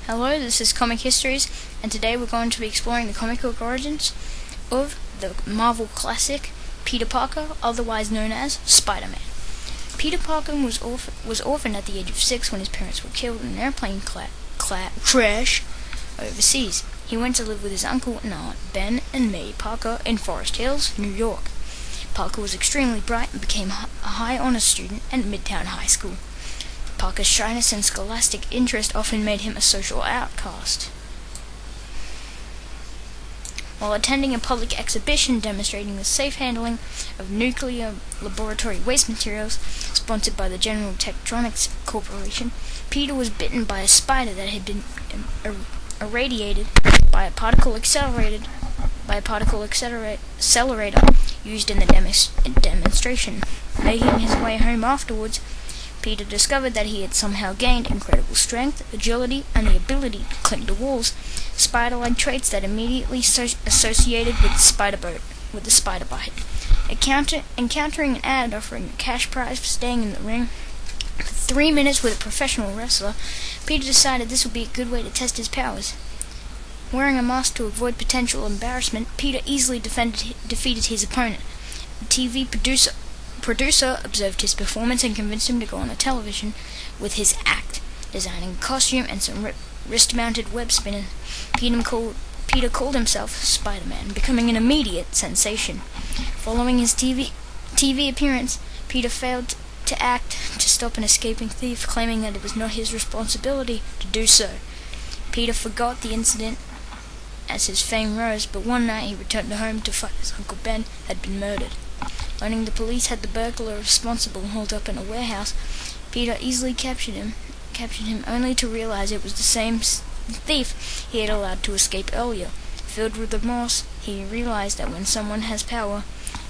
Hello, this is Comic Histories, and today we're going to be exploring the comic book origins of the Marvel classic Peter Parker, otherwise known as Spider-Man. Peter Parker was orphaned at the age of 6 when his parents were killed in an airplane crash overseas. He went to live with his uncle and aunt, Ben and May Parker, in Forest Hills, New York. Parker was extremely bright and became a high honors student at Midtown High School. Parker's shyness and scholastic interest often made him a social outcast. While attending a public exhibition demonstrating the safe handling of nuclear laboratory waste materials sponsored by the General Electronics Corporation, Peter was bitten by a spider that had been irradiated by a particle accelerator used in the demonstration. Making his way home afterwards, Peter discovered that he had somehow gained incredible strength, agility, and the ability to cling to walls, spider-like traits that immediately associated with the spider bite. Encountering an ad offering a cash prize for staying in the ring for 3 minutes with a professional wrestler, Peter decided this would be a good way to test his powers. Wearing a mask to avoid potential embarrassment, Peter easily defeated his opponent. The TV producer observed his performance and convinced him to go on the television with his act, designing a costume and some wrist-mounted web spinner. Peter called himself Spider-Man, becoming an immediate sensation. Following his TV appearance, Peter failed to act to stop an escaping thief, claiming that it was not his responsibility to do so. Peter forgot the incident as his fame rose, but one night he returned home to find his Uncle Ben had been murdered. Learning the police had the burglar responsible holed up in a warehouse, Peter easily captured him, only to realize it was the same thief he had allowed to escape earlier. Filled with remorse, he realized that when someone has power,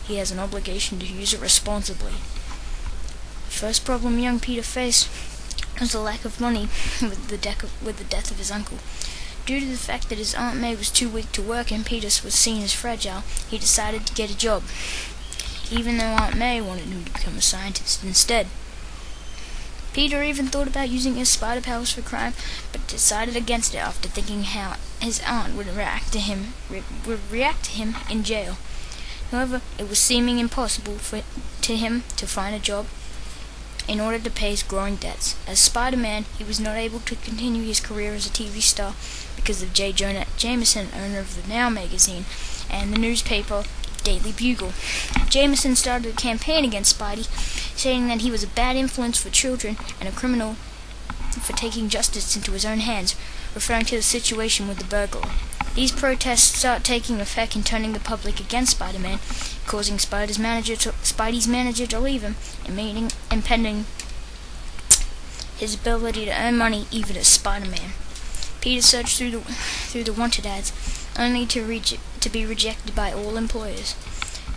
he has an obligation to use it responsibly. The first problem young Peter faced was the lack of money with the death of his uncle. Due to the fact that his Aunt May was too weak to work and Peter was seen as fragile, he decided to get a job, even though Aunt May wanted him to become a scientist instead. Peter even thought about using his spider powers for crime, but decided against it after thinking how his aunt would react to him in jail. However, it was seeming impossible to him to find a job in order to pay his growing debts. As Spider-Man, he was not able to continue his career as a TV star because of J. Jonah Jameson, owner of the Now magazine and the newspaper Daily Bugle. Jameson started a campaign against Spidey, saying that he was a bad influence for children and a criminal for taking justice into his own hands, referring to the situation with the burglar. These protests start taking effect and turning the public against Spider-Man, causing Spidey's manager to leave him, impeding his ability to earn money even as Spider-Man. Peter searched through the wanted ads, only to be rejected by all employers.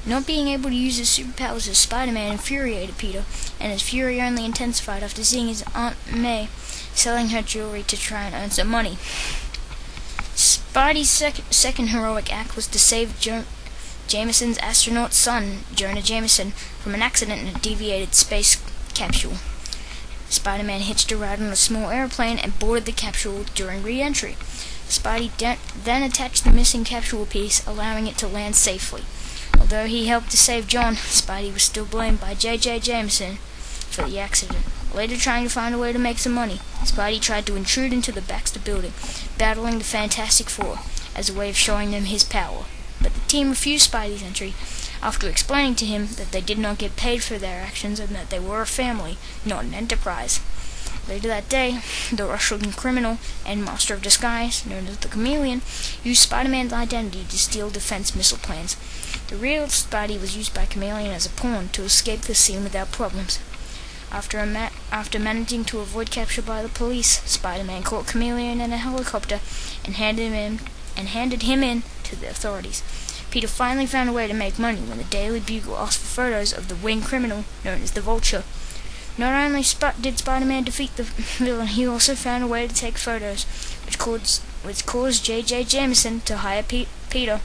Not being able to use his superpowers as Spider-Man infuriated Peter, and his fury only intensified after seeing his Aunt May selling her jewelry to try and earn some money. Spidey's second heroic act was to save Jameson's astronaut son, Jonah Jameson, from an accident in a deviated space capsule. Spider-Man hitched a ride on a small airplane and boarded the capsule during re-entry. Spidey then attached the missing capsule piece, allowing it to land safely. Although he helped to save John, Spidey was still blamed by J.J. Jameson for the accident. Later, trying to find a way to make some money, Spidey tried to intrude into the Baxter building, battling the Fantastic Four as a way of showing them his power. But the team refused Spidey's entry after explaining to him that they did not get paid for their actions and that they were a family, not an enterprise. Later that day, the Russian criminal and master of disguise, known as the Chameleon, used Spider-Man's identity to steal defense missile plans. The real Spidey was used by Chameleon as a pawn to escape the scene without problems. After managing to avoid capture by the police, Spider-Man caught Chameleon in a helicopter and handed him in to the authorities. Peter finally found a way to make money when the Daily Bugle asked for photos of the winged criminal known as the Vulture. Not only did Spider-Man defeat the villain, he also found a way to take photos, which caused J.J. Jameson to hire Peter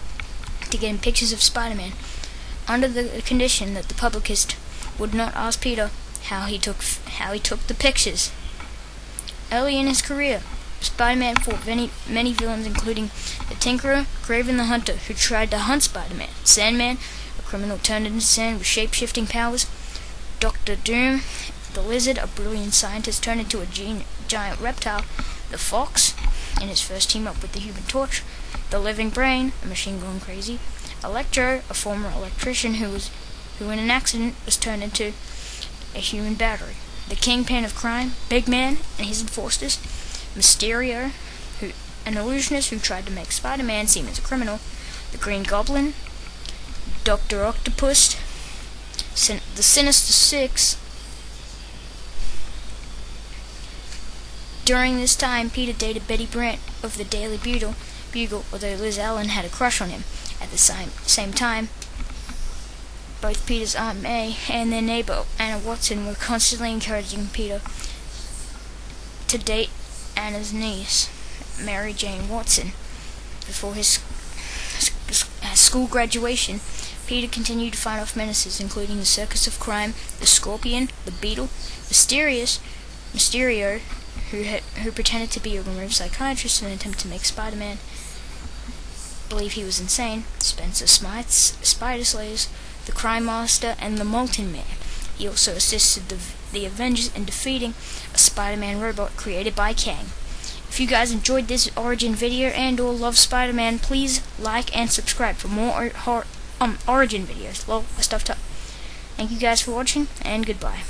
to get him pictures of Spider-Man, under the condition that the publicist would not ask Peter how he took the pictures. Early in his career, Spider-Man fought many villains, including the Tinkerer, Kraven the Hunter, who tried to hunt Spider-Man, Sandman, a criminal turned into sand with shape-shifting powers, Dr. Doom, the Lizard, a brilliant scientist turned into a giant reptile, the Fox, in his first team-up with the Human Torch, the Living Brain, a machine gone crazy, Electro, a former electrician who in an accident was turned into a human battery, the Kingpin of Crime, Big Man and his enforcers, Mysterio, an illusionist who tried to make Spider-Man seem as a criminal, the Green Goblin, Dr. Octopus, the Sinister Six. During this time, Peter dated Betty Brant of the Daily Bugle, although Liz Allen had a crush on him. At the same time, both Peter's Aunt May and their neighbor Anna Watson were constantly encouraging Peter to date Anna's niece, Mary Jane Watson. Before his school graduation, Peter continued to fight off menaces, including the Circus of Crime, the Scorpion, the Beetle, Mysterio, who pretended to be a removed psychiatrist in an attempt to make Spider-Man believe he was insane, Spencer Smythe's Spider Slayers, the Crime Master, and the Molten Man. He also assisted the Avengers in defeating a Spider-Man robot created by Kang. If you guys enjoyed this origin video and or love Spider-Man, please like and subscribe for more origin videos. Lol, I stuffed up. Thank you guys for watching, and goodbye.